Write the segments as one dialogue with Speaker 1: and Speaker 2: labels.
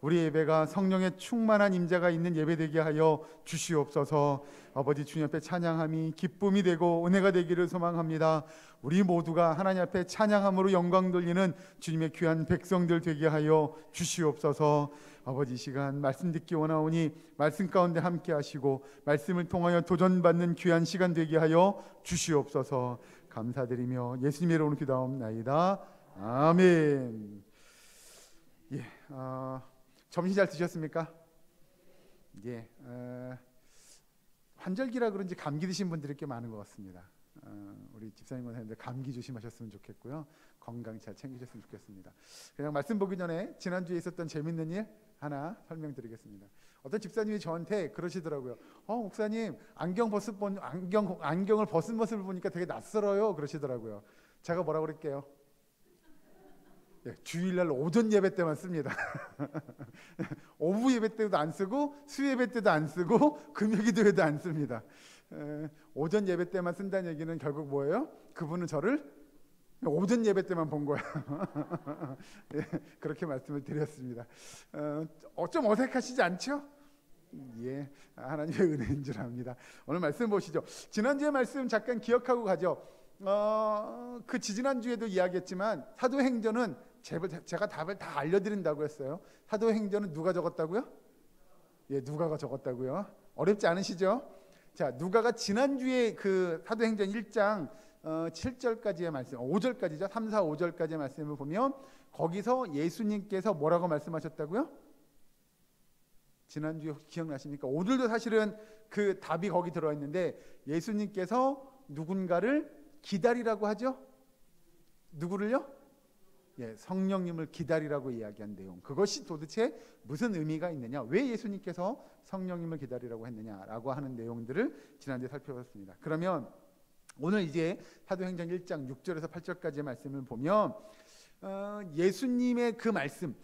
Speaker 1: 우리 예배가 성령의 충만한 임재가 있는 예배되게 하여 주시옵소서. 아버지 주님 앞에 찬양함이 기쁨이 되고 은혜가 되기를 소망합니다. 우리 모두가 하나님 앞에 찬양함으로 영광 돌리는 주님의 귀한 백성들 되게 하여 주시옵소서. 아버지 이 시간 말씀 듣기 원하오니 말씀 가운데 함께 하시고 말씀을 통하여 도전받는 귀한 시간 되게 하여 주시옵소서. 감사드리며 예수님의 이름으로 기도하옵나이다. 아멘. 예, 점심 잘 드셨습니까? 예, 환절기라 그런지 감기 드신 분들이 꽤 많은 것 같습니다. 우리 집사님 권사님들 감기 조심하셨으면 좋겠고요. 건강 잘 챙기셨으면 좋겠습니다. 그냥 말씀 보기 전에 지난주에 있었던 재밌는 일 하나 설명드리겠습니다. 어떤 집사님이 저한테 그러시더라고요. 목사님 안경을 벗은 모습을 보니까 되게 낯설어요 그러시더라고요. 제가 뭐라고 그럴게요? 네, 주일날 오전 예배 때만 씁니다. 오후 예배 때도 안 쓰고 수 예배 때도 안 쓰고 금요기도에도 안 씁니다. 오전 예배 때만 쓴다는 얘기는 결국 뭐예요? 그분은 저를 오전 예배 때만 본 거예요. 네, 그렇게 말씀을 드렸습니다. 좀 어색하시지 않죠? 예, 하나님의 은혜인 줄 압니다. 오늘 말씀 보시죠. 지난주의 말씀 잠깐 기억하고 가죠. 그 지지난주에도 이야기했지만 사도행전은 제가 답을 다 알려드린다고 했어요. 사도행전은 누가 적었다고요? 예, 누가가 적었다고요. 어렵지 않으시죠? 자, 누가가 지난주에 그 사도행전 1장 7절까지의 말씀, 5절까지죠. 3, 4, 5절까지의 말씀을 보면 거기서 예수님께서 뭐라고 말씀하셨다고요? 지난주에 기억나십니까? 오늘도 사실은 그 답이 거기 들어있는데 예수님께서 누군가를 기다리라고 하죠? 누구를요? 예, 성령님을 기다리라고 이야기한 내용. 그것이 도대체 무슨 의미가 있느냐? 왜 예수님께서 성령님을 기다리라고 했느냐라고 하는 내용들을 지난주에 살펴봤습니다. 그러면 오늘 이제 사도행전 1장 6절에서 8절까지의 말씀을 보면 예수님의 그 말씀,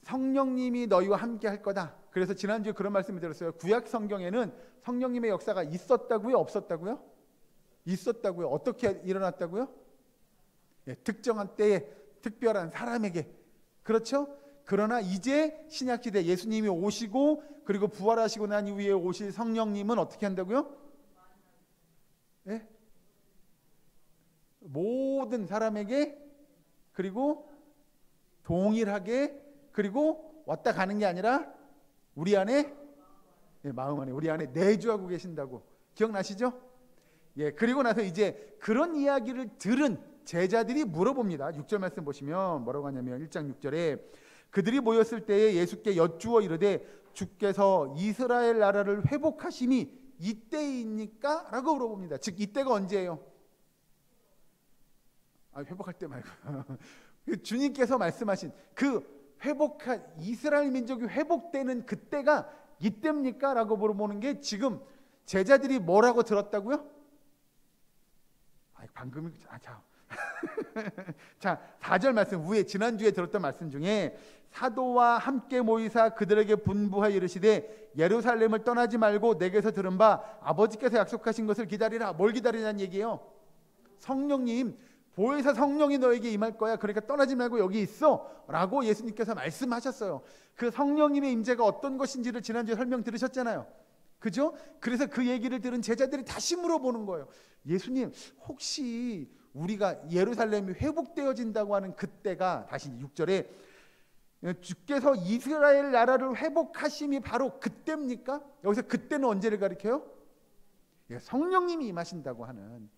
Speaker 1: 성령님이 너희와 함께 할 거다. 그래서 지난주에 그런 말씀을 드렸어요. 구약 성경에는 성령님의 역사가 있었다고요? 없었다고요? 있었다고요. 어떻게 일어났다고요? 예, 특정한 때에 특별한 사람에게. 그렇죠? 그러나 이제 신약시대 예수님이 오시고 그리고 부활하시고 난 이후에 오실 성령님은 어떻게 한다고요? 예? 모든 사람에게 그리고 동일하게 그리고 왔다 가는 게 아니라 우리 안에 마음 안에 우리 안에 내주하고 계신다고 기억나시죠? 예, 그리고 나서 이제 그런 이야기를 들은 제자들이 물어봅니다. 6절 말씀 보시면 뭐라고 하냐면 1장 6절에 그들이 모였을 때에 예수께 여쭈어 이르되 주께서 이스라엘 나라를 회복하심이 이때입니까? 라고 물어봅니다. 즉 이때가 언제예요? 회복할 때 말고 주님께서 말씀하신 그 회복한 이스라엘 민족이 회복되는 그때가 이때입니까? 라고 물어보는 게 지금 제자들이 뭐라고 들었다고요? 방금 자 4절 말씀 위에 지난주에 들었던 말씀 중에 사도와 함께 모이사 그들에게 분부하여 이르시되 예루살렘을 떠나지 말고 내게서 들은 바 아버지께서 약속하신 것을 기다리라. 뭘 기다리냐는 얘기예요. 성령님 보혜사 성령이 너에게 임할 거야. 그러니까 떠나지 말고 여기 있어 라고 예수님께서 말씀하셨어요. 그 성령님의 임재가 어떤 것인지를 지난주에 설명 들으셨잖아요. 그죠? 그래서 그 얘기를 들은 제자들이 다시 물어보는 거예요. 예수님 혹시 우리가 예루살렘이 회복되어진다고 하는 그때가 다시 6절에 주께서 이스라엘 나라를 회복하심이 바로 그때입니까? 여기서 그때는 언제를 가리켜요? 성령님이 임하신다고 하는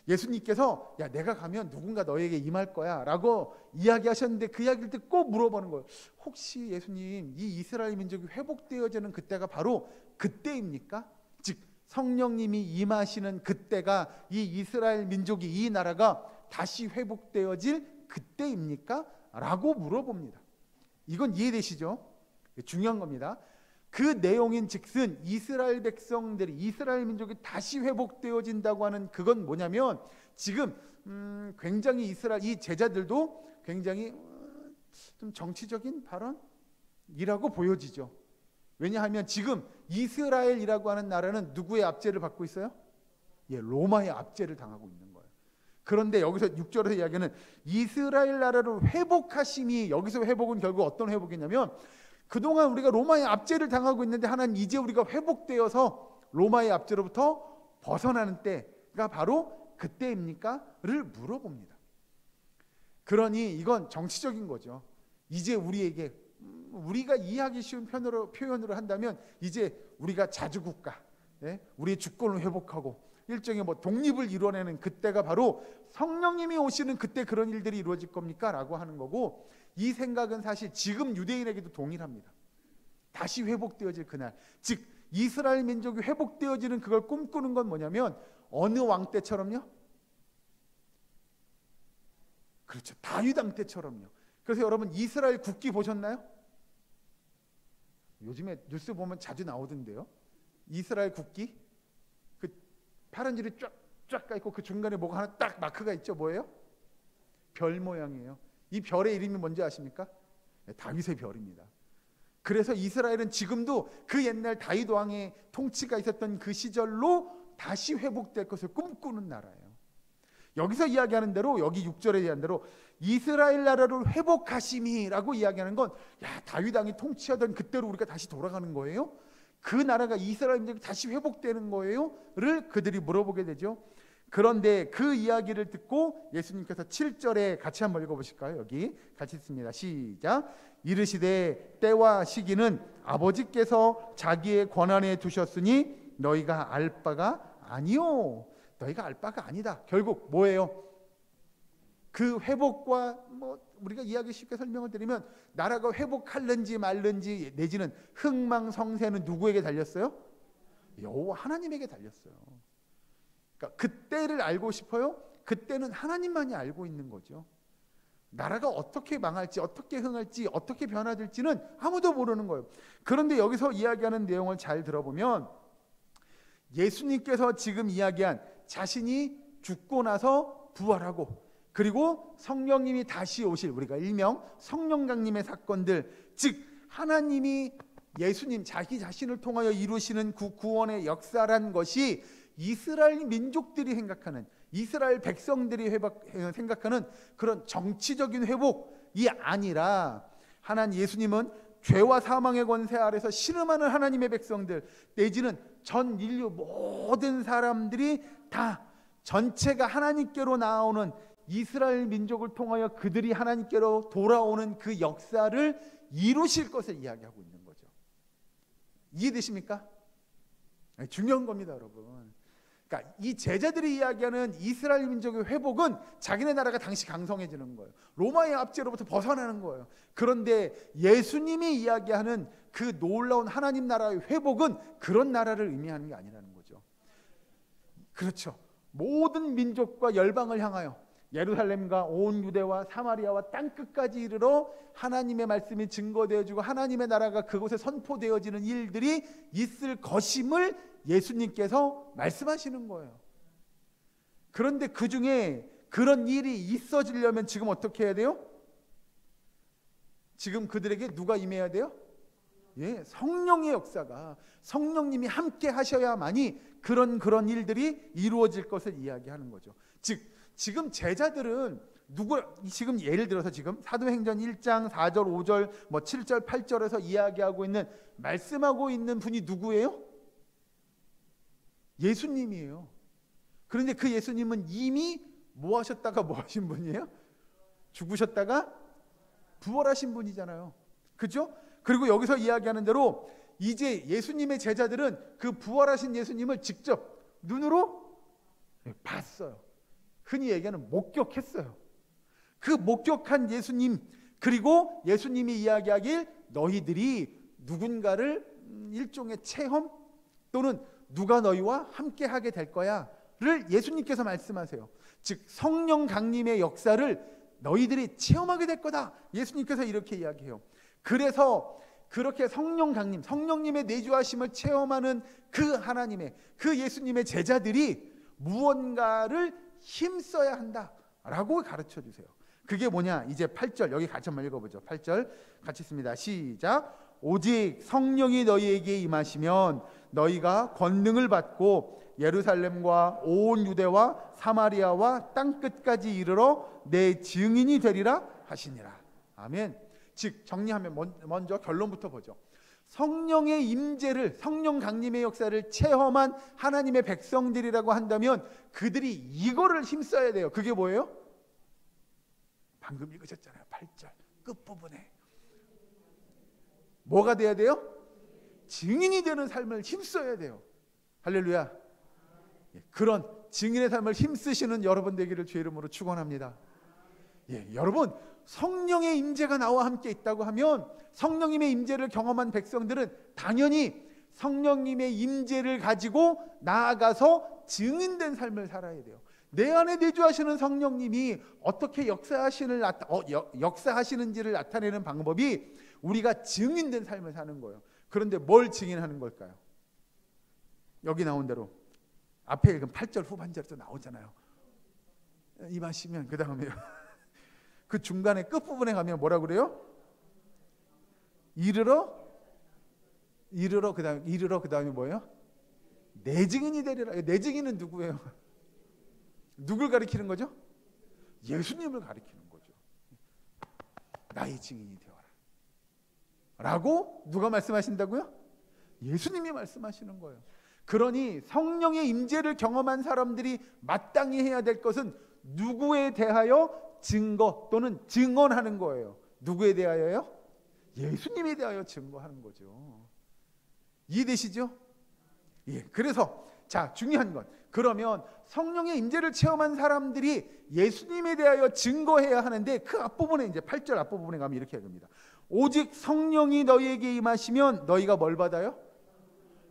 Speaker 1: 예수님께서 야 내가 가면 누군가 너에게 임할 거야 라고 이야기하셨는데 그 이야기를 듣고 물어보는 거예요. 혹시 예수님 이 이스라엘 민족이 회복되어지는 그때가 바로 그때입니까? 즉 성령님이 임하시는 그때가 이 이스라엘 민족이 이 나라가 다시 회복되어질 그때입니까? 라고 물어봅니다. 이건 이해되시죠? 중요한 겁니다. 그 내용인 즉슨 이스라엘 백성들이 이스라엘 민족이 다시 회복되어진다고 하는 그건 뭐냐면 지금 굉장히 이스라엘 이 제자들도 굉장히 좀 정치적인 발언이라고 보여지죠. 왜냐하면 지금 이스라엘이라고 하는 나라는 누구의 압제를 받고 있어요? 예, 로마의 압제를 당하고 있는 거예요. 그런데 여기서 6절에서 이야기하는 이스라엘 나라를 회복하심이 여기서 회복은 결국 어떤 회복이냐면 그동안 우리가 로마의 압제를 당하고 있는데 하나님 이제 우리가 회복되어서 로마의 압제로부터 벗어나는 때가 바로 그때입니까? 를 물어봅니다. 그러니 이건 정치적인 거죠. 이제 우리에게 우리가 이해하기 쉬운 표현으로 한다면 이제 우리가 자주국가, 우리의 주권을 회복하고 일종의 독립을 이뤄내는 그때가 바로 성령님이 오시는 그때 그런 일들이 이루어질 겁니까? 라고 하는 거고, 이 생각은 사실 지금 유대인에게도 동일합니다. 다시 회복되어질 그날, 즉 이스라엘 민족이 회복되어지는 그걸 꿈꾸는 건 뭐냐면 어느 왕 때처럼요? 그렇죠, 다윗 왕 때처럼요. 그래서 여러분 이스라엘 국기 보셨나요? 요즘에 뉴스 보면 자주 나오던데요. 이스라엘 국기, 그 파란 줄이 쫙쫙 가 있고 그 중간에 뭐가 하나 딱 마크가 있죠. 뭐예요? 별 모양이에요. 이 별의 이름이 뭔지 아십니까? 다윗의 별입니다. 그래서 이스라엘은 지금도 그 옛날 다윗 왕의 통치가 있었던 그 시절로 다시 회복될 것을 꿈꾸는 나라예요. 여기서 이야기하는 대로, 여기 6절에 대한 대로 이스라엘 나라를 회복하심이라고 이야기하는 건, 다윗 왕이 통치하던 그때로 우리가 다시 돌아가는 거예요? 그 나라가 이스라엘 민족이 다시 회복되는 거예요? 를 그들이 물어보게 되죠. 그런데 그 이야기를 듣고 예수님께서 7절에 같이 한번 읽어보실까요? 여기 같이 읽습니다. 시작. 이르시되 때와 시기는 아버지께서 자기의 권한에 두셨으니 너희가 알 바가 아니요. 너희가 알 바가 아니다. 결국 뭐예요? 그 회복과 우리가 이야기 쉽게 설명을 드리면 나라가 회복할는지 말는지 내지는 흥망성쇠는 누구에게 달렸어요? 여호와 하나님에게 달렸어요. 그러니까 그때를 알고 싶어요? 그때는 하나님만이 알고 있는 거죠. 나라가 어떻게 망할지, 어떻게 흥할지, 어떻게 변화될지는 아무도 모르는 거예요. 그런데 여기서 이야기하는 내용을 잘 들어보면 예수님께서 지금 이야기한 자신이 죽고 나서 부활하고 그리고 성령님이 다시 오실, 우리가 일명 성령 강림의 사건들, 즉 하나님이 예수님 자기 자신을 통하여 이루시는 구원의 역사란 것이 이스라엘 민족들이 생각하는, 이스라엘 백성들이 생각하는 그런 정치적인 회복이 아니라, 하나님 예수님은 죄와 사망의 권세 아래서 신음하는 하나님의 백성들 내지는 전 인류 모든 사람들이 다 전체가 하나님께로 나오는 이스라엘 민족을 통하여 그들이 하나님께로 돌아오는 그 역사를 이루실 것을 이야기하고 있는 거죠. 이해되십니까? 중요한 겁니다, 여러분. 그러니까 이 제자들이 이야기하는 이스라엘 민족의 회복은 자기네 나라가 당시 강성해지는 거예요. 로마의 압제로부터 벗어나는 거예요. 그런데 예수님이 이야기하는 그 놀라운 하나님 나라의 회복은 그런 나라를 의미하는 게 아니라는 거죠. 그렇죠. 모든 민족과 열방을 향하여 예루살렘과 온 유대와 사마리아와 땅끝까지 이르러 하나님의 말씀이 증거되어지고 하나님의 나라가 그곳에 선포되어지는 일들이 있을 것임을 예수님께서 말씀하시는 거예요. 그런데 그 중에 그런 일이 있어지려면 지금 어떻게 해야 돼요? 지금 그들에게 누가 임해야 돼요? 성령의 역사가, 성령님이 함께 하셔야만이 그런 일들이 이루어질 것을 이야기하는 거죠. 즉 지금 제자들은 지금 예를 들어서 지금 사도행전 1장 4절 5절 7절 8절에서 이야기하고 있는, 말씀하고 있는 분이 누구예요? 예수님이에요. 그런데 그 예수님은 이미 뭐 하셨다가 뭐 하신 분이에요? 죽으셨다가 부활하신 분이잖아요. 그죠? 그리고 여기서 이야기하는 대로 이제 예수님의 제자들은 그 부활하신 예수님을 직접 눈으로 봤어요. 흔히 얘기하는 목격했어요. 그 목격한 예수님, 그리고 예수님이 이야기하길 너희들이 누군가를 일종의 체험 또는 누가 너희와 함께 하게 될 거야 를 예수님께서 말씀하세요. 즉 성령 강림의 역사를 너희들이 체험하게 될 거다. 예수님께서 이렇게 이야기해요. 그래서 그렇게 성령 강림, 성령님의 내주하심을 체험하는 그 하나님의, 그 예수님의 제자들이 무언가를 힘써야 한다라고 가르쳐 주세요. 그게 뭐냐? 이제 8절 여기 같이 한번 읽어보죠. 8절 같이 읽습니다. 시작. 오직 성령이 너희에게 임하시면 너희가 권능을 받고 예루살렘과 온 유대와 사마리아와 땅끝까지 이르러 내 증인이 되리라 하시니라. 아멘. 즉 정리하면 먼저 결론부터 보죠. 성령의 임재를, 성령 강림의 역사를 체험한 하나님의 백성들이라고 한다면 그들이 이거를 힘써야 돼요. 그게 뭐예요? 방금 읽으셨잖아요. 8절 끝부분에 뭐가 돼야 돼요? 증인이 되는 삶을 힘써야 돼요. 할렐루야. 그런 증인의 삶을 힘쓰시는 여러분 되기를 주의 이름으로 축원합니다. 여러분, 성령의 임재가 나와 함께 있다고 하면 성령님의 임재를 경험한 백성들은 당연히 성령님의 임재를 가지고 나아가서 증인된 삶을 살아야 돼요. 내 안에 내주하시는 성령님이 어떻게 역사하시는지를 나타내는 방법이 우리가 증인된 삶을 사는 거예요. 그런데 뭘 증인하는 걸까요? 여기 나온 대로 앞에 읽은 8절 후반절에도 나오잖아요. 임하시면 그 다음에요. 그 중간에 끝부분에 가면 뭐라고 그래요? 이르러 그 다음에 뭐예요? 내 증인이 되리라. 내 증인은 누구예요? 누굴 가리키는 거죠? 예수님을 가리키는 거죠. 나의 증인이 되어라 라고 누가 말씀하신다고요? 예수님이 말씀하시는 거예요. 그러니 성령의 임재를 경험한 사람들이 마땅히 해야 될 것은 누구에 대하여 증거 또는 증언하는 거예요. 누구에 대하여요? 예수님에 대하여 증거하는 거죠. 이해되시죠? 그래서 자, 중요한 건, 그러면 성령의 임재를 체험한 사람들이 예수님에 대하여 증거해야 하는데 그 앞부분에 이제 8절 앞부분에 가면 이렇게 합니다. 오직 성령이 너희에게 임하시면 너희가 뭘 받아요?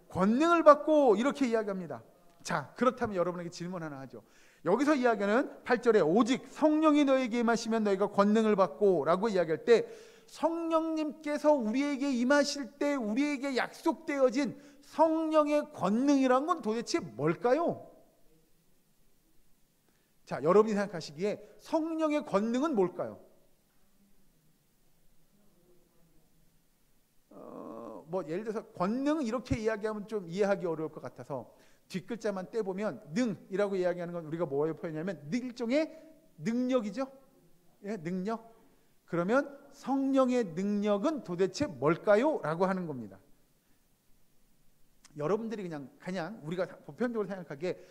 Speaker 1: 권능을 받고, 이렇게 이야기합니다. 자, 그렇다면 여러분에게 질문 하나 하죠. 여기서 이야기하는 8절에 오직 성령이 너희에게 임하시면 너희가 권능을 받고 라고 이야기할 때 성령님께서 우리에게 임하실 때 우리에게 약속되어진 성령의 권능이란 건 도대체 뭘까요? 자, 여러분이 생각하시기에 성령의 권능은 뭘까요? 예를 들어서 권능 이렇게 이야기하면 좀 이해하기 어려울 것 같아서 뒷글자만 떼보면 능이라고 이야기하는 건 우리가 뭐에 표현하냐면 일종의 능력이죠. 능력. 그러면 성령의 능력은 도대체 뭘까요? 라고 하는 겁니다. 여러분들이 그냥 우리가 보편적으로 생각하기에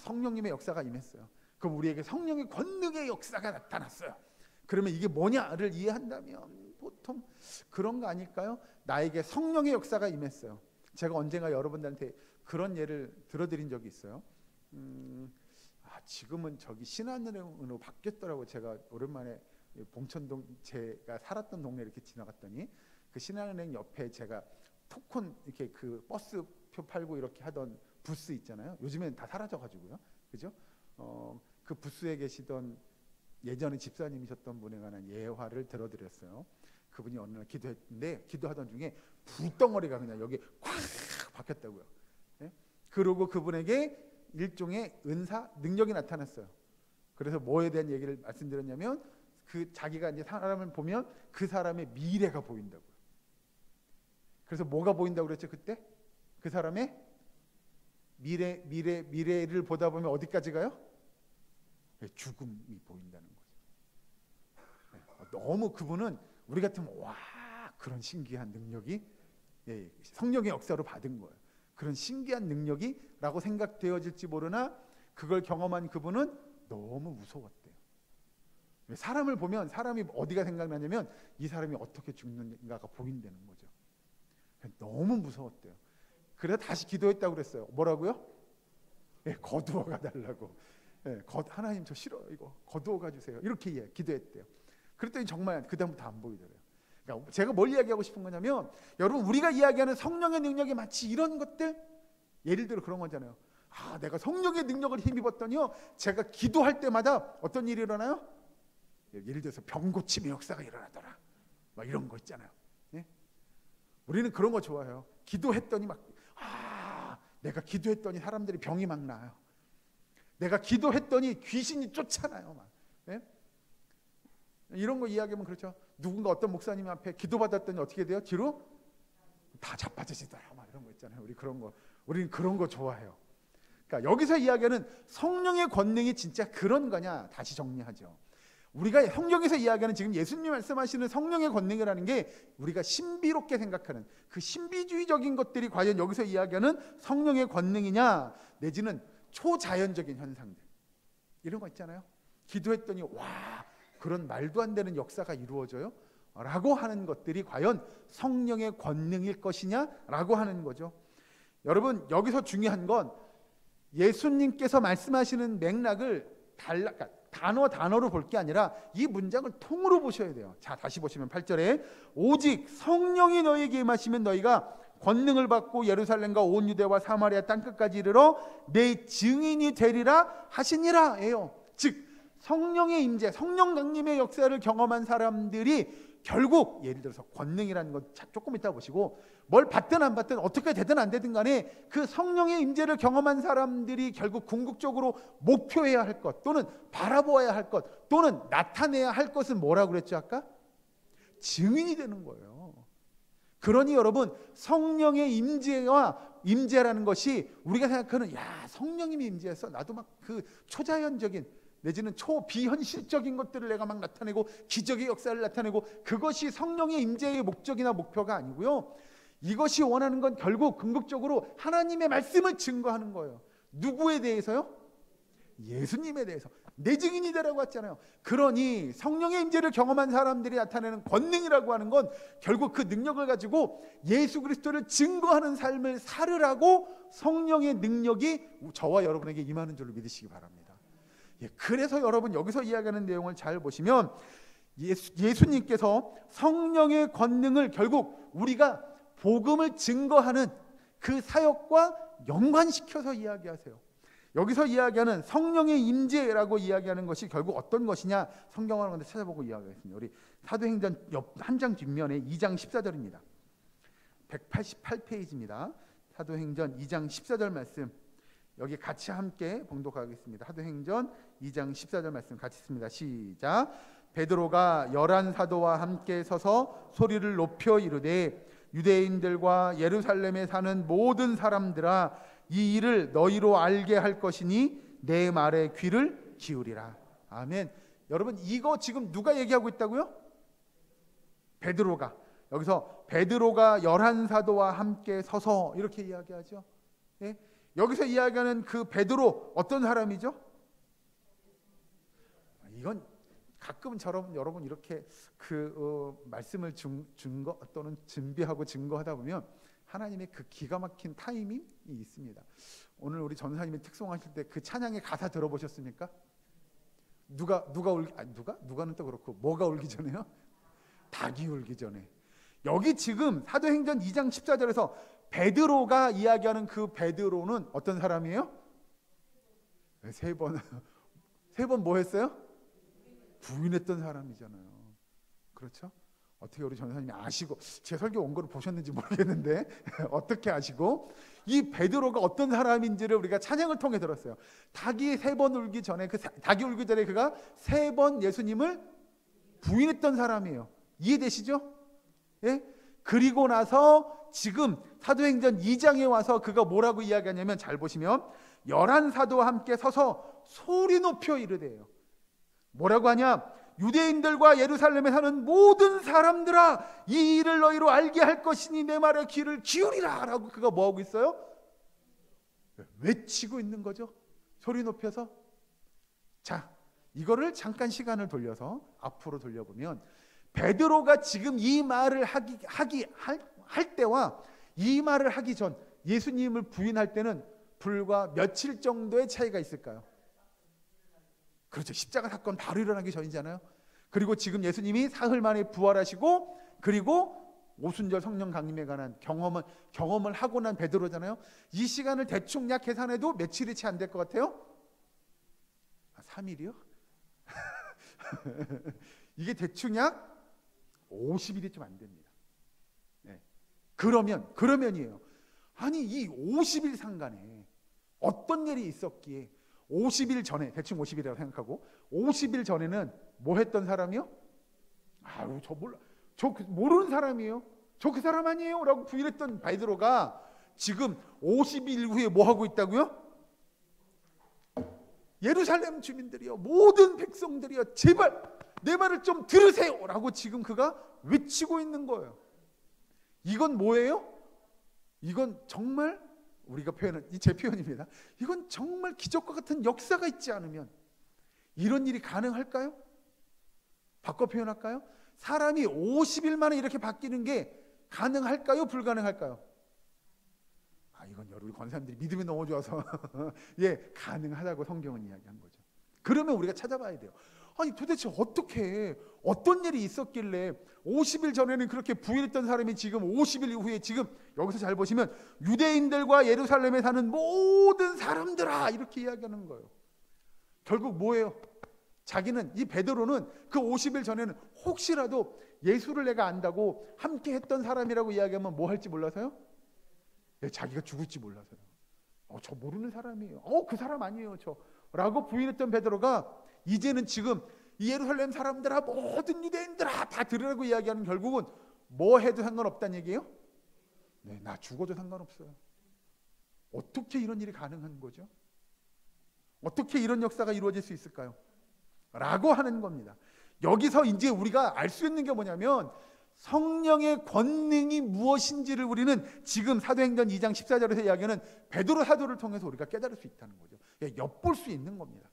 Speaker 1: 성령님의 역사가 임했어요. 그럼 우리에게 성령의 권능의 역사가 나타났어요. 그러면 이게 뭐냐를 이해한다면 보통 그런 거 아닐까요? 나에게 성령의 역사가 임했어요. 제가 언젠가 여러분들한테 그런 예를 들어드린 적이 있어요. 지금은 저기 신한은행으로 바뀌었더라고요. 제가 오랜만에 봉천동 제가 살았던 동네 이렇게 지나갔더니 그 신한은행 옆에 제가 토큰 이렇게 그 버스표 팔고 이렇게 하던 부스 있잖아요. 요즘엔 다 사라져가지고요. 그죠? 그 부스에 계시던 예전에 집사님이셨던 분에 관한 예화를 들어드렸어요. 그분이 어느 날 기도했는데 기도하던 중에 불덩어리가 그냥 여기 콱 박혔다고요. 그리고 그분에게 일종의 은사, 능력이 나타났어요. 그래서 뭐에 대한 얘기를 말씀드렸냐면 그 자기가 이제 사람을 보면 그 사람의 미래가 보인다고요. 그래서 뭐가 보인다고 그랬죠 그때? 그 사람의 미래를 보다 보면 어디까지 가요? 죽음이 보인다는 거죠. 너무 그분은 우리 같으면 와 그런 신기한 능력이 성령의 역사로 받은 거예요. 그런 신기한 능력이라고 생각되어질지 모르나 그걸 경험한 그분은 너무 무서웠대요. 사람을 보면 사람이 어디가 생각나냐면 이 사람이 어떻게 죽는가가 보인다는 거죠. 너무 무서웠대요. 그래서 다시 기도했다고 그랬어요. 뭐라고요? 거두어 가달라고. 하나님 저 싫어 이거 거두어 가주세요. 이렇게 기도했대요. 그랬더니 정말 그 다음부터 안 보이더래요. 그러니까 제가 뭘 이야기하고 싶은 거냐면 여러분 우리가 이야기하는 성령의 능력이 마치 이런 것들 예를 들어 그런 거잖아요. 내가 성령의 능력을 힘입었더니요 제가 기도할 때마다 어떤 일이 일어나요? 예를 들어서 병 고침의 역사가 일어나더라 막 이런 거 있잖아요. 우리는 그런 거 좋아해요. 기도했더니 내가 기도했더니 사람들이 병이 막 나요. 내가 기도했더니 귀신이 쫓아나요 막. 이런 거 이야기하면 그렇죠. 누군가 어떤 목사님 앞에 기도받았더니 어떻게 돼요? 뒤로 다 자빠지시더라 막 이런 거 있잖아요. 우리는 그런 거 좋아해요. 그러니까 여기서 이야기하는 성령의 권능이 진짜 그런 거냐 다시 정리하죠. 우리가 성경에서 이야기하는 지금 예수님 말씀하시는 성령의 권능이라는 게 우리가 신비롭게 생각하는 그 신비주의적인 것들이 과연 여기서 이야기하는 성령의 권능이냐, 내지는 초자연적인 현상들, 이런 거 있잖아요. 기도했더니 와, 그런 말도 안 되는 역사가 이루어져요? 라고 하는 것들이 과연 성령의 권능일 것이냐? 라고 하는 거죠. 여러분, 여기서 중요한 건 예수님께서 말씀하시는 맥락을 단어로 볼 게 아니라 이 문장을 통으로 보셔야 돼요. 자, 다시 보시면 8절에 오직 성령이 너희에게 임하시면 너희가 권능을 받고 예루살렘과 온 유대와 사마리아 땅끝까지 이르러 내 증인이 되리라 하시니라 예요. 즉 성령의 임재, 성령 강림의 역사를 경험한 사람들이 결국 예를 들어서 권능이라는 건 조금 이따 보시고 뭘 받든 안 받든 어떻게 되든 안 되든 간에 그 성령의 임재를 경험한 사람들이 결국 궁극적으로 목표해야 할 것 또는 바라보아야 할 것 또는 나타내야 할 것은 뭐라고 그랬죠 아까? 증인이 되는 거예요. 그러니 여러분, 성령의 임재라는 것이 우리가 생각하는 야, 성령님이 임재했어, 나도 막 그 초자연적인 내지는 초비현실적인 것들을 내가 막 나타내고 기적의 역사를 나타내고, 그것이 성령의 임재의 목적이나 목표가 아니고요. 이것이 원하는 건 결국 궁극적으로 하나님의 말씀을 증거하는 거예요. 누구에 대해서요? 예수님에 대해서. 내 증인이 되라고 했잖아요. 그러니 성령의 임재를 경험한 사람들이 나타내는 권능이라고 하는 건 결국 그 능력을 가지고 예수 그리스도를 증거하는 삶을 살으라고 성령의 능력이 저와 여러분에게 임하는 줄로 믿으시기 바랍니다. 그래서 여러분, 여기서 이야기하는 내용을 잘 보시면 예수님께서 성령의 권능을 결국 우리가 복음을 증거하는 그 사역과 연관시켜서 이야기하세요. 여기서 이야기하는 성령의 임재라고 이야기하는 것이 결국 어떤 것이냐, 성경을 한번 찾아보고 이야기하겠습니다. 우리 사도행전 한 장 뒷면에 2장 14절입니다. 188페이지입니다. 사도행전 2장 14절 말씀, 여기 같이 함께 봉독하겠습니다. 사도행전 2장 14절 말씀 같이 읽습니다. 시작. 베드로가 11 사도와 함께 서서 소리를 높여 이르되 유대인들과 예루살렘에 사는 모든 사람들아, 이 일을 너희로 알게 할 것이니 내 말에 귀를 기울이라. 아멘. 여러분, 이거 지금 누가 얘기하고 있다고요? 베드로가. 여기서 베드로가 11 사도와 함께 서서 이렇게 이야기하죠. 예? 여기서 이야기하는 그 베드로 어떤 사람이죠? 이건 가끔은 여러분 이렇게 말씀을 증거 또는 준비하고 증거하다 보면 하나님의 그 기가 막힌 타이밍이 있습니다. 오늘 우리 전사님이 특송하실 때 그 찬양의 가사 누가는 또 그렇고 뭐가 울기 전에요? 닭이 울기 전에. 여기 지금 사도행전 2장 14절에서 베드로가 이야기하는 그 베드로는 어떤 사람이에요? 세 번 뭐 했어요? 부인했던 사람이잖아요. 그렇죠? 어떻게 우리 전사님이 아시고, 제 설교 온 거를 보셨는지 모르겠는데 어떻게 아시고 이 베드로가 어떤 사람인지를 우리가 찬양을 통해 들었어요. 닭이 3번 울기 전에 닭이 울기 전에 그가 3번 예수님을 부인했던 사람이에요. 이해되시죠? 예? 그리고 나서 지금 사도행전 2장에 와서 그가 뭐라고 이야기하냐면, 잘 보시면 11 사도와 함께 서서 소리 높여 이르되요. 뭐라고 하냐? 유대인들과 예루살렘에 사는 모든 사람들아, 이 일을 너희로 알게 할 것이니 내 말에 귀를 기울이라 라고 그가 뭐하고 있어요? 외치고 있는 거죠. 소리 높여서. 자, 이거를 잠깐 시간을 돌려서 앞으로 돌려보면 베드로가 지금 이 말을 할 때와 이 말을 하기 전, 예수님을 부인할 때는 불과 며칠 정도의 차이가 있을까요? 그렇죠. 십자가 사건 바로 일어나기 전이잖아요. 그리고 지금 예수님이 사흘 만에 부활하시고, 그리고 오순절 성령 강림에 관한 경험을 하고 난 베드로잖아요. 이 시간을 대충 약 계산해도 며칠이 채 안 될 것 같아요? 3일이요? 이게 대충 약 50일이 좀 안 됩니다. 네. 그러면이에요. 아니, 이 50일 상간에 어떤 일이 있었기에 50일 전에, 대충 50일이라고 생각하고 50일 전에는 뭐 했던 사람이요? 아유, 저 몰라. 저 모르는 사람이에요. 저 그 사람 아니에요? 라고 부인했던 베드로가 지금 50일 후에 뭐 하고 있다고요? 예루살렘 주민들이여, 모든 백성들이여, 제발 내 말을 좀 들으세요 라고 지금 그가 외치고 있는 거예요. 이건 뭐예요? 이건 정말 우리가 표현은, 제 표현입니다. 이건 정말 기적과 같은 역사가 있지 않으면 이런 일이 가능할까요? 바꿔 표현할까요? 사람이 50일 만에 이렇게 바뀌는 게 가능할까요? 불가능할까요? 이건 우리 권사님들이 믿음이 너무 좋아서 예, 가능하다고 성경은 이야기한 거죠. 그러면 우리가 찾아봐야 돼요. 아니 도대체 어떻게, 어떤 일이 있었길래 50일 전에는 그렇게 부인했던 사람이 지금 50일 이후에, 지금 여기서 잘 보시면 유대인들과 예루살렘에 사는 모든 사람들아 이렇게 이야기하는 거예요. 결국 뭐예요? 자기는, 이 베드로는 그 50일 전에는 혹시라도 예수를 내가 안다고 함께 했던 사람이라고 이야기하면 뭐 할지 몰라서요? 자기가 죽을지 몰라서요. 저 모르는 사람이에요. 그 사람 아니에요 저 라고 부인했던 베드로가 이제는 지금 이 예루살렘 사람들아, 모든 유대인들아 다 들으라고 이야기하는, 결국은 뭐 해도 상관없다는 얘기예요? 네, 나 죽어도 상관없어요. 어떻게 이런 일이 가능한 거죠? 어떻게 이런 역사가 이루어질 수 있을까요? 라고 하는 겁니다. 여기서 이제 우리가 알 수 있는 게 뭐냐면 성령의 권능이 무엇인지를 우리는 지금 사도행전 2장 14절에서 이야기하는 베드로 사도를 통해서 우리가 깨달을 수 있다는 거죠. 엿볼 수 있는 겁니다.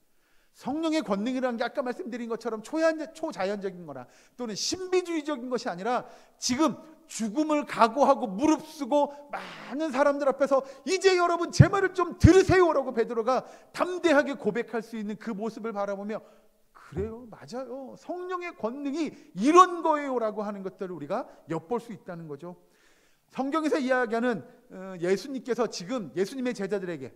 Speaker 1: 성령의 권능이라는 게 아까 말씀드린 것처럼 초자연적인 거나 또는 신비주의적인 것이 아니라 지금 죽음을 각오하고 무릅쓰고 많은 사람들 앞에서 이제 여러분 제 말을 좀 들으세요라고 베드로가 담대하게 고백할 수 있는 그 모습을 바라보며 그래요, 맞아요, 성령의 권능이 이런 거예요라고 하는 것들을 우리가 엿볼 수 있다는 거죠. 성경에서 이야기하는 예수님께서 지금 예수님의 제자들에게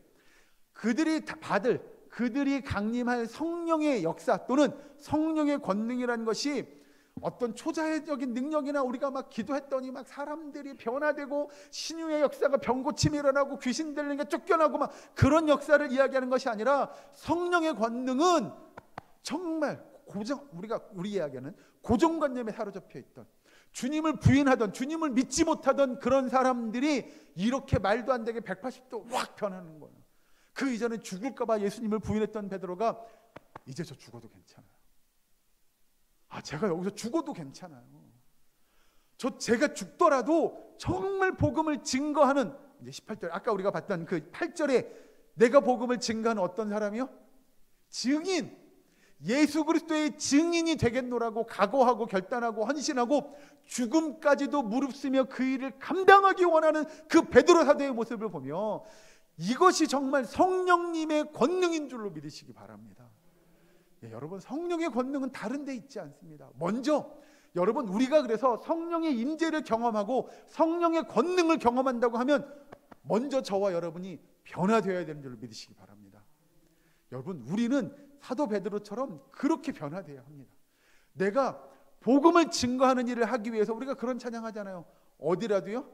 Speaker 1: 그들이 강림할 성령의 역사 또는 성령의 권능이라는 것이 어떤 초자연적인 능력이나 우리가 막 기도했더니 막 사람들이 변화되고 신유의 역사가 병고침이 일어나고 귀신 들리는 게 쫓겨나고 막 그런 역사를 이야기하는 것이 아니라 성령의 권능은 정말 우리 이야기하는 고정관념에 사로잡혀 있던, 주님을 부인하던, 주님을 믿지 못하던 그런 사람들이 이렇게 말도 안 되게 180도 확 변하는 거예요. 그 이전에 죽을까 봐 예수님을 부인했던 베드로가 이제 저 죽어도 괜찮아요. 제가 여기서 죽어도 괜찮아요. 제가 죽더라도 정말 복음을 증거하는, 이제 18절 아까 우리가 봤던 그 8절에 내가 복음을 증거하는 어떤 사람이요? 증인, 예수 그리스도의 증인이 되겠노라고 각오하고 결단하고 헌신하고 죽음까지도 무릅쓰며 그 일을 감당하기 원하는 그 베드로 사도의 모습을 보며 이것이 정말 성령님의 권능인 줄로 믿으시기 바랍니다. 여러분, 성령의 권능은 다른 데 있지 않습니다. 먼저 여러분, 우리가 그래서 성령의 임재를 경험하고 성령의 권능을 경험한다고 하면 먼저 저와 여러분이 변화되어야 되는 줄로 믿으시기 바랍니다. 여러분, 우리는 사도 베드로처럼 그렇게 변화되어야 합니다. 내가 복음을 증거하는 일을 하기 위해서 우리가 그런 찬양하잖아요. 어디라도요?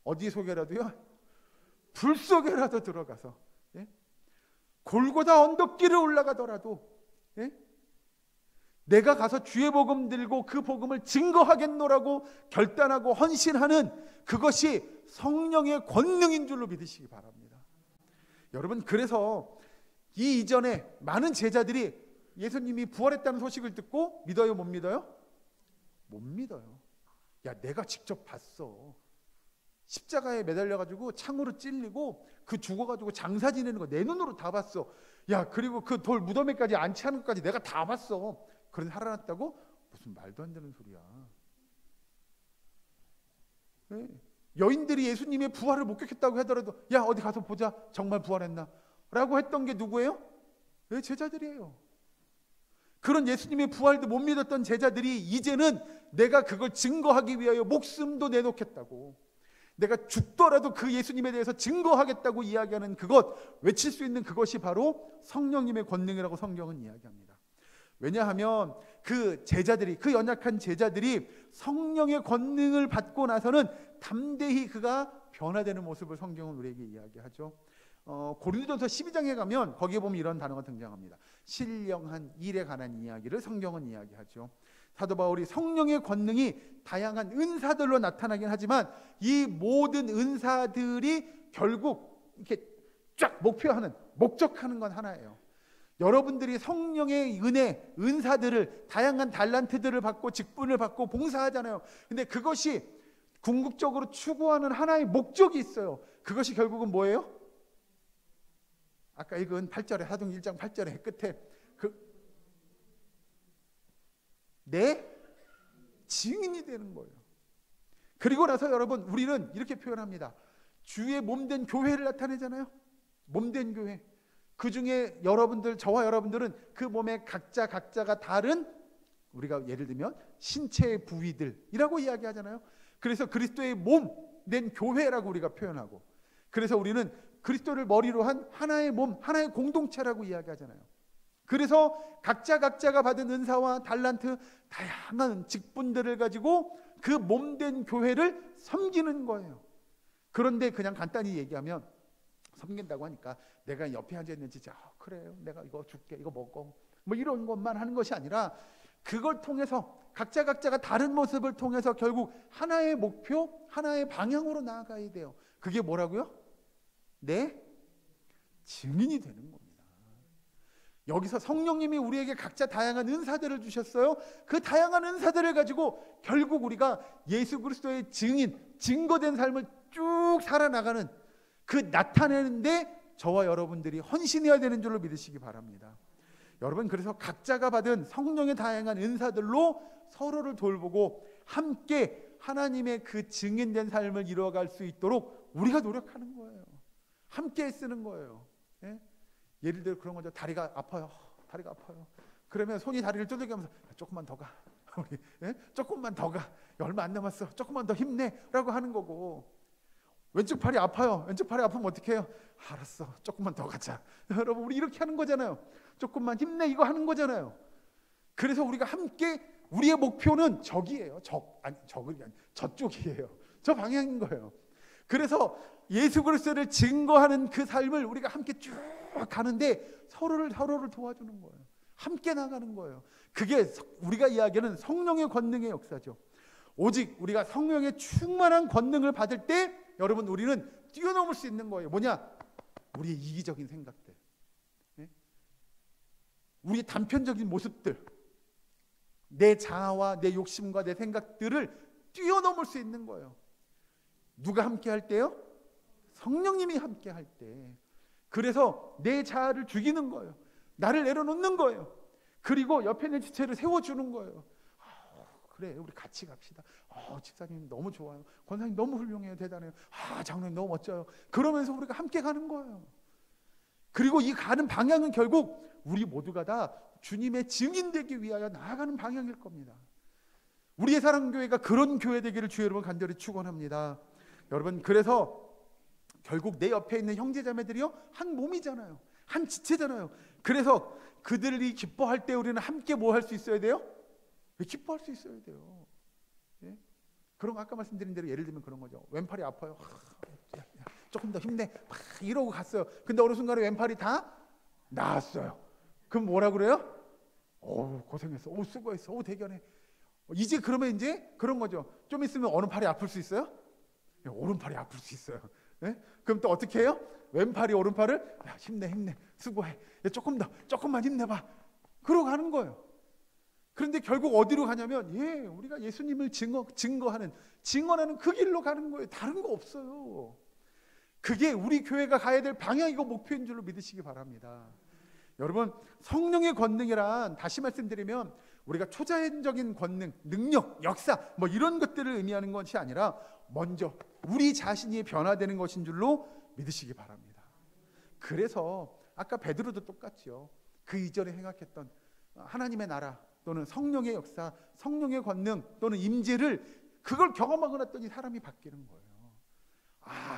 Speaker 1: 어디 속에라도요? 불 속에라도 들어가서, 골고다 언덕길을 올라가더라도, 내가 가서 주의 복음 들고 그 복음을 증거하겠노라고 결단하고 헌신하는 그것이 성령의 권능인 줄로 믿으시기 바랍니다. 여러분, 그래서 이 이전에 많은 제자들이 예수님이 부활했다는 소식을 듣고 믿어요, 못 믿어요? 못 믿어요. 내가 직접 봤어. 십자가에 매달려가지고 창으로 찔리고 그 죽어가지고 장사 지내는 거 내 눈으로 다 봤어. 그리고 그 돌 무덤에까지 안치하는 것까지 내가 다 봤어. 그런데 살아났다고? 무슨 말도 안 되는 소리야. 여인들이 예수님의 부활을 목격했다고 하더라도 어디 가서 보자, 정말 부활했나? 라고 했던 게 누구예요? 제자들이에요. 그런 예수님의 부활도 못 믿었던 제자들이 이제는 내가 그걸 증거하기 위하여 목숨도 내놓겠다고, 내가 죽더라도 그 예수님에 대해서 증거하겠다고 이야기하는 그것, 외칠 수 있는 그것이 바로 성령님의 권능이라고 성경은 이야기합니다. 왜냐하면 그 제자들이, 그 연약한 제자들이 성령의 권능을 받고 나서는 담대히 그가 변화되는 모습을 성경은 우리에게 이야기하죠. 고린도전서 12장에 가면 거기에 보면 이런 단어가 등장합니다. 신령한 일에 관한 이야기를 성경은 이야기하죠. 사도 바울이 성령의 권능이 다양한 은사들로 나타나긴 하지만 이 모든 은사들이 결국 이렇게 쫙 목표하는, 목적하는 건 하나예요. 여러분들이 성령의 은혜, 은사들을, 다양한 달란트들을 받고 직분을 받고 봉사하잖아요. 근데 그것이 궁극적으로 추구하는 하나의 목적이 있어요. 그것이 결국은 뭐예요? 아까 읽은 8절에 사도행 1장 8절에 끝에 내 증인이 되는 거예요. 그리고 나서 여러분, 우리는 이렇게 표현합니다. 주의 몸된 교회를 나타내잖아요. 몸된 교회. 그 중에 여러분들, 저와 여러분들은 그 몸의 각자가 다른, 우리가 예를 들면 신체의 부위들이라고 이야기하잖아요. 그래서 그리스도의 몸된 교회라고 우리가 표현하고, 그래서 우리는 그리스도를 머리로 한 하나의 몸, 하나의 공동체라고 이야기하잖아요. 그래서 각자가 받은 은사와 달란트, 다양한 직분들을 가지고 그 몸된 교회를 섬기는 거예요. 그런데 그냥 간단히 얘기하면, 섬긴다고 하니까 내가 옆에 앉아있는지, 그래요, 내가 이거 줄게, 이거 먹어, 뭐 이런 것만 하는 것이 아니라, 그걸 통해서 각자가 다른 모습을 통해서 결국 하나의 목표, 하나의 방향으로 나아가야 돼요. 그게 뭐라고요? 내 증인이 되는 겁니다. 여기서 성령님이 우리에게 각자 다양한 은사들을 주셨어요. 그 다양한 은사들을 가지고 결국 우리가 예수 그리스도의 증인, 증거된 삶을 쭉 살아나가는, 그 나타내는데 저와 여러분들이 헌신해야 되는 줄로 믿으시기 바랍니다. 여러분, 그래서 각자가 받은 성령의 다양한 은사들로 서로를 돌보고 함께 하나님의 그 증인된 삶을 이루어갈 수 있도록 우리가 노력하는 거예요. 함께 쓰는 거예요. 예? 예를 들어 그런 거죠. 다리가 아파요. 그러면 손이 다리를 두들기면서 조금만 더 가. 예? 조금만 더 가. 얼마 안 남았어. 조금만 더 힘내라고 하는 거고, 왼쪽 팔이 아파요. 왼쪽 팔이 아프면 어떻게 해요? 알았어, 조금만 더 가자. 여러분, 우리 이렇게 하는 거잖아요. 조금만 힘내, 이거 하는 거잖아요. 그래서 우리가 함께, 우리의 목표는 저기예요. 저쪽이에요. 저 방향인 거예요. 그래서 예수 그리스도를 증거하는 그 삶을 우리가 함께 쭉 가는데 서로를 도와주는 거예요. 함께 나가는 거예요. 그게 우리가 이야기하는 성령의 권능의 역사죠. 오직 우리가 성령의 충만한 권능을 받을 때 여러분, 우리는 뛰어넘을 수 있는 거예요. 뭐냐? 우리의 이기적인 생각들, 우리의 단편적인 모습들, 내 자아와 내 욕심과 내 생각들을 뛰어넘을 수 있는 거예요. 누가 함께 할 때요? 성령님이 함께 할 때. 그래서 내 자아를 죽이는 거예요. 나를 내려놓는 거예요. 그리고 옆에 있는 지체를 세워주는 거예요. 그래, 우리 같이 갑시다. 집사님 너무 좋아요. 권사님 너무 훌륭해요. 대단해요. 장로님 너무 멋져요. 그러면서 우리가 함께 가는 거예요. 그리고 이 가는 방향은 결국 우리 모두가 다 주님의 증인되기 위하여 나아가는 방향일 겁니다. 우리의 사랑교회가 그런 교회 되기를 주의 여러분 간절히 축원합니다. 여러분, 그래서 결국 내 옆에 있는 형제자매들이요, 한 몸이잖아요. 한 지체잖아요. 그래서 그들이 기뻐할 때 우리는 함께 뭐 할 수 있어야 돼요? 기뻐할 수 있어야 돼요. 예? 그런 거 아까 말씀드린 대로 예를 들면 그런 거죠. 왼팔이 아파요. 조금 더 힘내. 이러고 갔어요. 근데 어느 순간에 왼팔이 다 나았어요. 그럼 뭐라 그래요? 고생했어. 수고했어. 대견해. 이제 그러면 이제 그런 거죠. 좀 있으면 어느 팔이 아플 수 있어요? 오른팔이 아플 수 있어요. 예? 그럼 또 어떻게 해요? 왼팔이 오른팔을 힘내. 수고해. 조금만 힘내봐. 그러고 가는 거예요. 그런데 결국 어디로 가냐면 우리가 예수님을 증언하는 그 길로 가는 거예요. 다른 거 없어요. 그게 우리 교회가 가야 될 방향이고 목표인 줄로 믿으시기 바랍니다. 여러분, 성령의 권능이란, 다시 말씀드리면 우리가 초자연적인 권능, 능력, 역사 뭐 이런 것들을 의미하는 것이 아니라 먼저 우리 자신이 변화되는 것인 줄로 믿으시기 바랍니다. 그래서 아까 베드로도 똑같죠. 그 이전에 행악했던 하나님의 나라 또는 성령의 역사, 성령의 권능 또는 임재를 그걸 경험하고 났더니 사람이 바뀌는 거예요.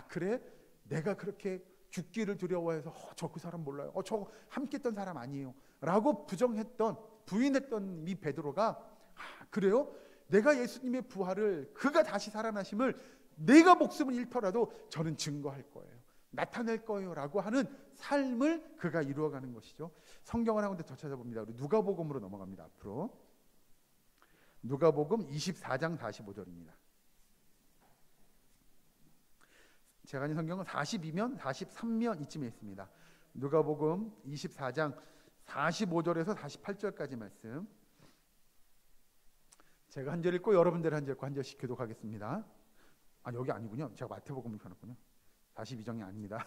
Speaker 1: 그래? 내가 그렇게 죽기를 두려워해서 저 그 사람 몰라요. 저 함께 했던 사람 아니에요. 라고 부인했던 이 베드로가 그래요? 내가 예수님의 부활을, 그가 다시 살아나심을 내가 목숨을 잃더라도 저는 증거할 거예요. 나타낼 거예요. 라고 하는 삶을 그가 이루어가는 것이죠. 성경을 한 군데 더 찾아봅니다. 우리 누가복음으로 넘어갑니다. 앞으로 누가복음 24장 45절입니다. 제가 가진 성경은 42면 43면 이쯤에 있습니다. 누가복음 24장 45절에서 48절까지 말씀. 제가 한 절 읽고 여러분들 한 절 읽고 한 절씩 교독하겠습니다. 여기 아니군요. 제가 마태복음을 펴놨군요. 42장이 아닙니다.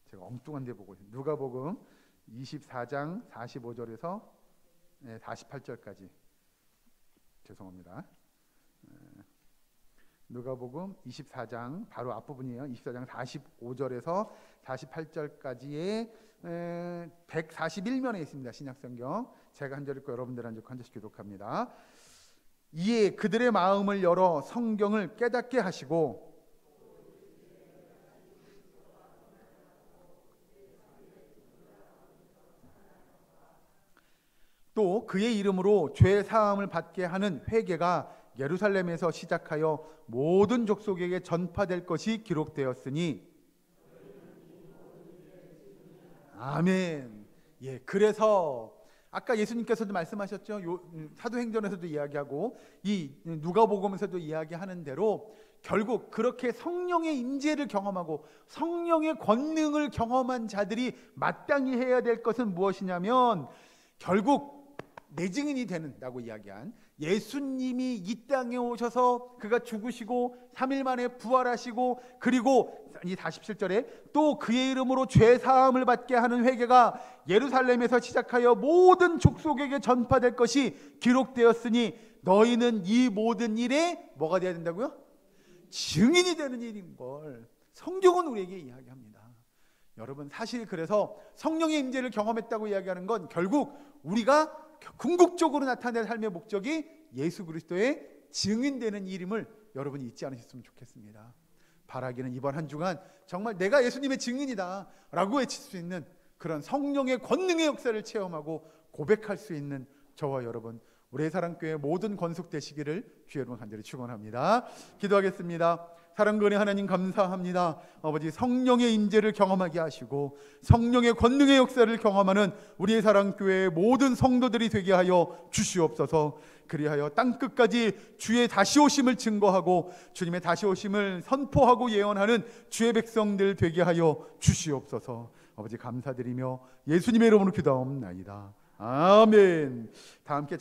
Speaker 1: 제가 엉뚱한 데 보고 있어요. 누가복음 24장 45절에서 48절까지. 죄송합니다. 누가복음 24장 바로 앞부분이에요. 24장 45절에서 48절까지의 141면에 있습니다. 신약성경. 제가 한 절 읽고 여러분들 한 절씩 교독합니다. 이에 그들의 마음을 열어 성경을 깨닫게 하시고 또 그의 이름으로 죄 사함을 받게 하는 회개가 예루살렘에서 시작하여 모든 족속에게 전파될 것이 기록되었으니 아멘. 예, 그래서 아까 예수님께서도 말씀하셨죠. 사도행전에서도 이야기하고 이 누가복음에서도 이야기하는 대로 결국 그렇게 성령의 임재를 경험하고 성령의 권능을 경험한 자들이 마땅히 해야 될 것은 무엇이냐면 결국 내 증인이 되는다고 이야기한 예수님이 이 땅에 오셔서 그가 죽으시고 3일 만에 부활하시고 그리고 이 47절에 또 그의 이름으로 죄 사함을 받게 하는 회개가 예루살렘에서 시작하여 모든 족속에게 전파될 것이 기록되었으니 너희는 이 모든 일에 뭐가 되어야 된다고요? 증인이 되는 일인 걸 성경은 우리에게 이야기합니다. 여러분 사실 그래서 성령의 임재를 경험했다고 이야기하는 건 결국 우리가 궁극적으로 나타낼 삶의 목적이 예수 그리스도의 증인되는 일임을 여러분이 잊지 않으셨으면 좋겠습니다. 바라기는 이번 한 주간 정말 내가 예수님의 증인이다 라고 외칠 수 있는 그런 성령의 권능의 역사를 체험하고 고백할 수 있는 저와 여러분 우리의 사랑교회 모든 건속되시기를 주의 이름으로 간절히 축원합니다. 기도하겠습니다. 사랑과 은혜 하나님 감사합니다. 아버지 성령의 임재를 경험하게 하시고 성령의 권능의 역사를 경험하는 우리의 사랑교회의 모든 성도들이 되게 하여 주시옵소서. 그리하여 땅끝까지 주의 다시 오심을 증거하고 주님의 다시 오심을 선포하고 예언하는 주의 백성들 되게 하여 주시옵소서. 아버지 감사드리며 예수님의 이름으로 기도하옵나이다. 아멘. 다 함께